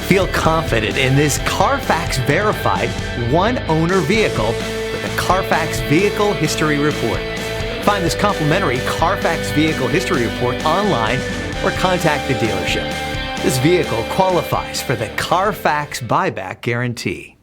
Feel confident in this Carfax verified one-owner vehicle with a Carfax Vehicle History Report. Find this complimentary Carfax Vehicle History Report online or contact the dealership. This vehicle qualifies for the Carfax Buyback Guarantee.